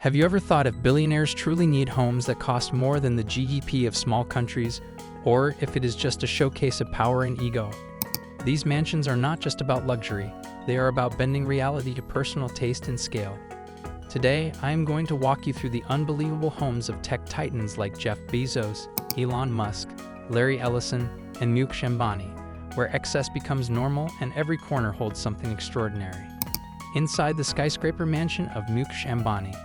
Have you ever thought if billionaires truly need homes that cost more than the GDP of small countries, or if it is just a showcase of power and ego? These mansions are not just about luxury, they are about bending reality to personal taste and scale. Today, I am going to walk you through the unbelievable homes of tech titans like Jeff Bezos, Elon Musk, Larry Ellison, and Mukesh Ambani, where excess becomes normal and every corner holds something extraordinary. Inside the skyscraper mansion of Mukesh Ambani.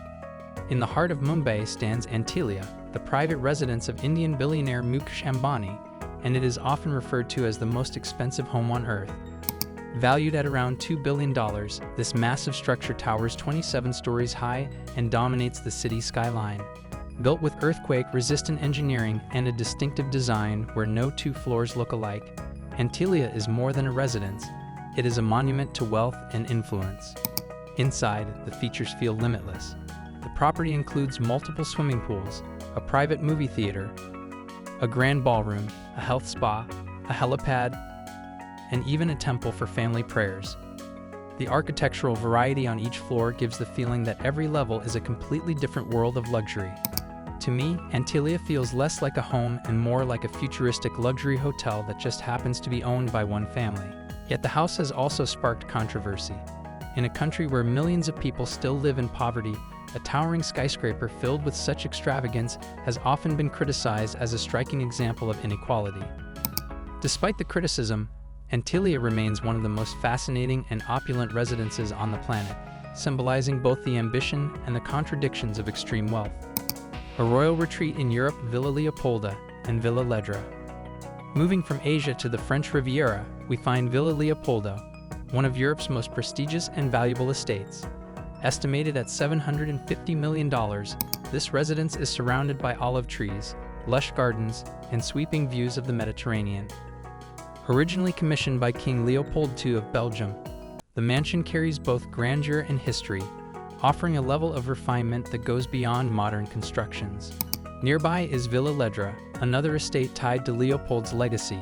In the heart of Mumbai stands Antilia, the private residence of Indian billionaire Mukesh Ambani, and it is often referred to as the most expensive home on earth. Valued at around $2 billion, this massive structure towers 27 stories high and dominates the city skyline. Built with earthquake-resistant engineering and a distinctive design where no two floors look alike, Antilia is more than a residence. It is a monument to wealth and influence. Inside, the features feel limitless. The property includes multiple swimming pools, a private movie theater, a grand ballroom, a health spa, a helipad, and even a temple for family prayers. The architectural variety on each floor gives the feeling that every level is a completely different world of luxury. To me, Antilia feels less like a home and more like a futuristic luxury hotel that just happens to be owned by one family. Yet the house has also sparked controversy. In a country where millions of people still live in poverty, a towering skyscraper filled with such extravagance has often been criticized as a striking example of inequality. Despite the criticism, Antilia remains one of the most fascinating and opulent residences on the planet, symbolizing both the ambition and the contradictions of extreme wealth. A royal retreat in Europe, Villa Leopolda and Villa Ledra. Moving from Asia to the French Riviera, we find Villa Leopolda, one of Europe's most prestigious and valuable estates. Estimated at $750 million, this residence is surrounded by olive trees, lush gardens, and sweeping views of the Mediterranean. Originally commissioned by King Leopold II of Belgium, the mansion carries both grandeur and history, offering a level of refinement that goes beyond modern constructions. Nearby is Villa Ledra, another estate tied to Leopold's legacy,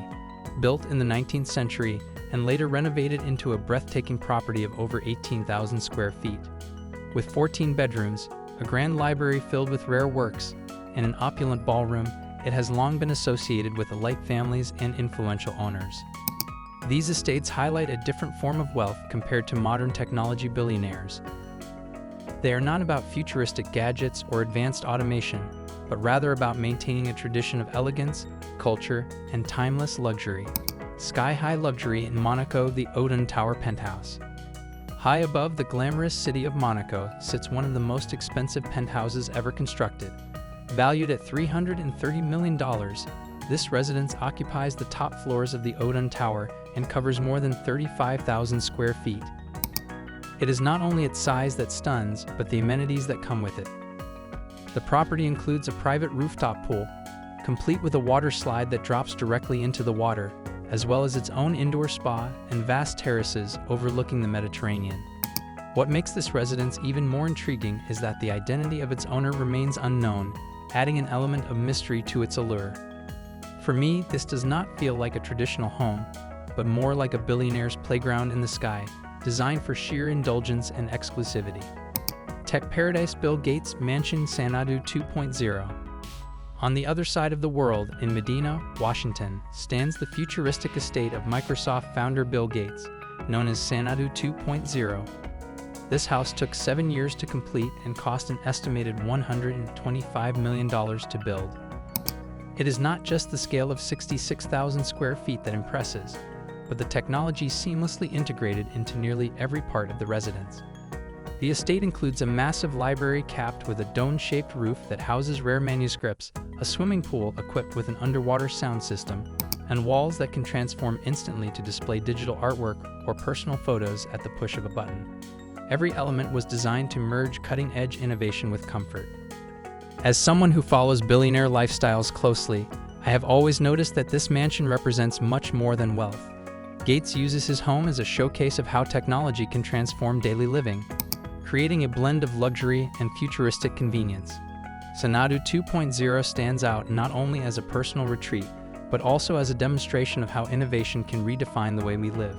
built in the 19th century and later renovated into a breathtaking property of over 18,000 square feet. With 14 bedrooms, a grand library filled with rare works, and an opulent ballroom, it has long been associated with elite families and influential owners. These estates highlight a different form of wealth compared to modern technology billionaires. They are not about futuristic gadgets or advanced automation, but rather about maintaining a tradition of elegance, culture, and timeless luxury. Sky-high luxury in Monaco, the Oudon Tower penthouse. High above the glamorous city of Monaco sits one of the most expensive penthouses ever constructed. Valued at $330 million, this residence occupies the top floors of the Oudon Tower and covers more than 35,000 square feet. It is not only its size that stuns, but the amenities that come with it. The property includes a private rooftop pool, complete with a water slide that drops directly into the water, as well as its own indoor spa and vast terraces overlooking the Mediterranean. What makes this residence even more intriguing is that the identity of its owner remains unknown, adding an element of mystery to its allure. For me, this does not feel like a traditional home, but more like a billionaire's playground in the sky, designed for sheer indulgence and exclusivity. Tech paradise Bill Gates Mansion Xanadu 2.0. On the other side of the world, in Medina, Washington, stands the futuristic estate of Microsoft founder Bill Gates, known as Xanadu 2.0. This house took 7 years to complete and cost an estimated $125 million to build. It is not just the scale of 66,000 square feet that impresses, but the technology seamlessly integrated into nearly every part of the residence. The estate includes a massive library capped with a dome-shaped roof that houses rare manuscripts, a swimming pool equipped with an underwater sound system, and walls that can transform instantly to display digital artwork or personal photos at the push of a button. Every element was designed to merge cutting-edge innovation with comfort. As someone who follows billionaire lifestyles closely, I have always noticed that this mansion represents much more than wealth. Gates uses his home as a showcase of how technology can transform daily living, creating a blend of luxury and futuristic convenience. Xanadu 2.0 stands out not only as a personal retreat, but also as a demonstration of how innovation can redefine the way we live.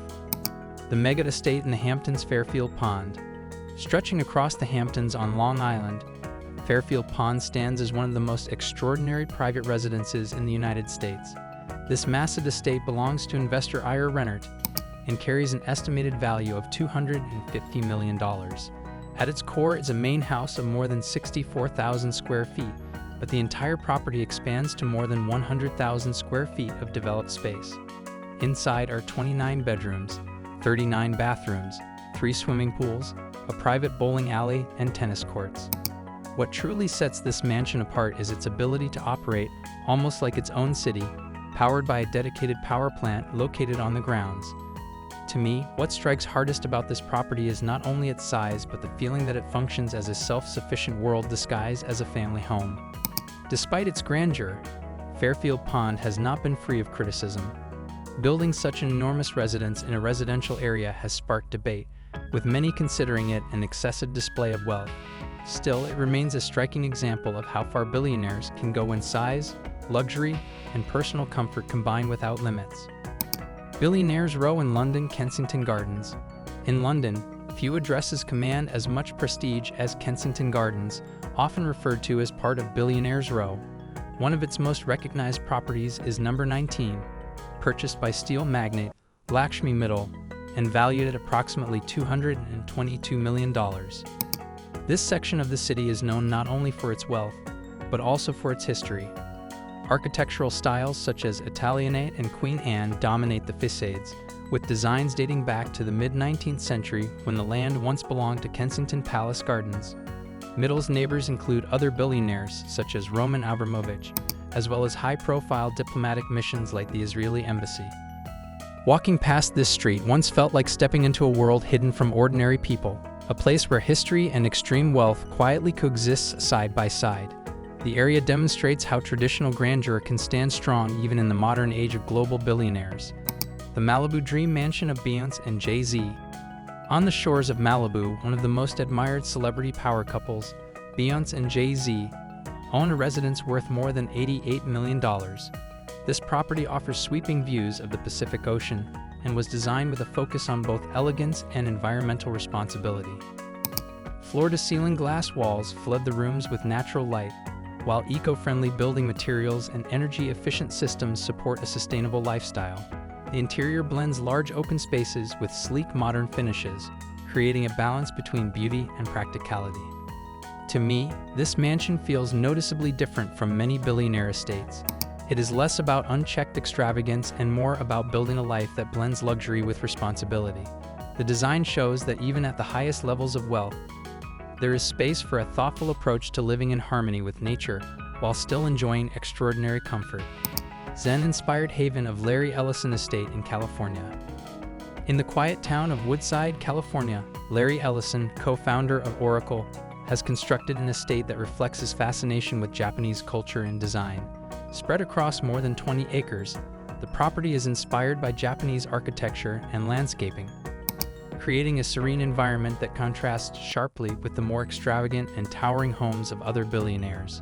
The mega estate in the Hamptons Fairfield Pond. Stretching across the Hamptons on Long Island, Fairfield Pond stands as one of the most extraordinary private residences in the United States. This massive estate belongs to investor Ira Rennert and carries an estimated value of $250 million. At its core is a main house of more than 64,000 square feet, but the entire property expands to more than 100,000 square feet of developed space. Inside are 29 bedrooms, 39 bathrooms, 3 swimming pools, a private bowling alley, and tennis courts. What truly sets this mansion apart is its ability to operate almost like its own city, powered by a dedicated power plant located on the grounds. To me, what strikes hardest about this property is not only its size, but the feeling that it functions as a self-sufficient world disguised as a family home. Despite its grandeur, Fairfield Pond has not been free of criticism. Building such an enormous residence in a residential area has sparked debate, with many considering it an excessive display of wealth. Still, it remains a striking example of how far billionaires can go when size, luxury, and personal comfort combine without limits. Billionaires Row in London, Kensington Gardens. In London, few addresses command as much prestige as Kensington Gardens, often referred to as part of Billionaires Row. One of its most recognized properties is number 19, purchased by steel magnate Lakshmi Mittal and valued at approximately $222 million. This section of the city is known not only for its wealth, but also for its history. Architectural styles such as Italianate and Queen Anne dominate the facades, with designs dating back to the mid-19th century when the land once belonged to Kensington Palace Gardens. Middle's neighbors include other billionaires such as Roman Abramovich, as well as high-profile diplomatic missions like the Israeli embassy. Walking past this street once felt like stepping into a world hidden from ordinary people, a place where history and extreme wealth quietly coexist side by side. The area demonstrates how traditional grandeur can stand strong even in the modern age of global billionaires. The Malibu Dream Mansion of Beyoncé and Jay-Z. On the shores of Malibu, one of the most admired celebrity power couples, Beyoncé and Jay-Z, own a residence worth more than $88 million. This property offers sweeping views of the Pacific Ocean and was designed with a focus on both elegance and environmental responsibility. Floor-to-ceiling glass walls flood the rooms with natural light, while eco-friendly building materials and energy-efficient systems support a sustainable lifestyle. The interior blends large open spaces with sleek modern finishes, creating a balance between beauty and practicality. To me, this mansion feels noticeably different from many billionaire estates. It is less about unchecked extravagance and more about building a life that blends luxury with responsibility. The design shows that even at the highest levels of wealth, there is space for a thoughtful approach to living in harmony with nature while still enjoying extraordinary comfort. Zen-inspired haven of Larry Ellison Estate in California. In the quiet town of Woodside, California, Larry Ellison, co-founder of Oracle, has constructed an estate that reflects his fascination with Japanese culture and design. Spread across more than 20 acres, the property is inspired by Japanese architecture and landscaping, creating a serene environment that contrasts sharply with the more extravagant and towering homes of other billionaires.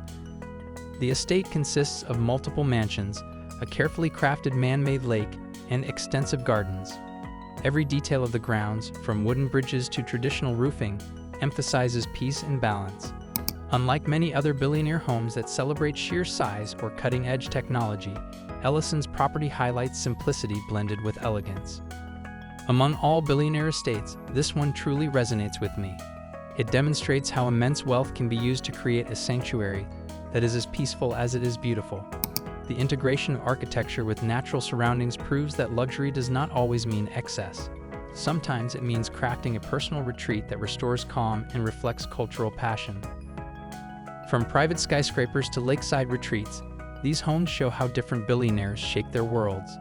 The estate consists of multiple mansions, a carefully crafted man-made lake, and extensive gardens. Every detail of the grounds, from wooden bridges to traditional roofing, emphasizes peace and balance. Unlike many other billionaire homes that celebrate sheer size or cutting-edge technology, Ellison's property highlights simplicity blended with elegance. Among all billionaire estates, this one truly resonates with me. It demonstrates how immense wealth can be used to create a sanctuary that is as peaceful as it is beautiful. The integration of architecture with natural surroundings proves that luxury does not always mean excess. Sometimes it means crafting a personal retreat that restores calm and reflects cultural passion. From private skyscrapers to lakeside retreats, these homes show how different billionaires shape their worlds.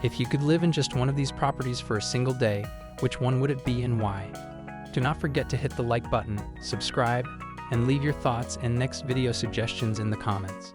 If you could live in just one of these properties for a single day, which one would it be and why? Do not forget to hit the like button, subscribe, and leave your thoughts and next video suggestions in the comments.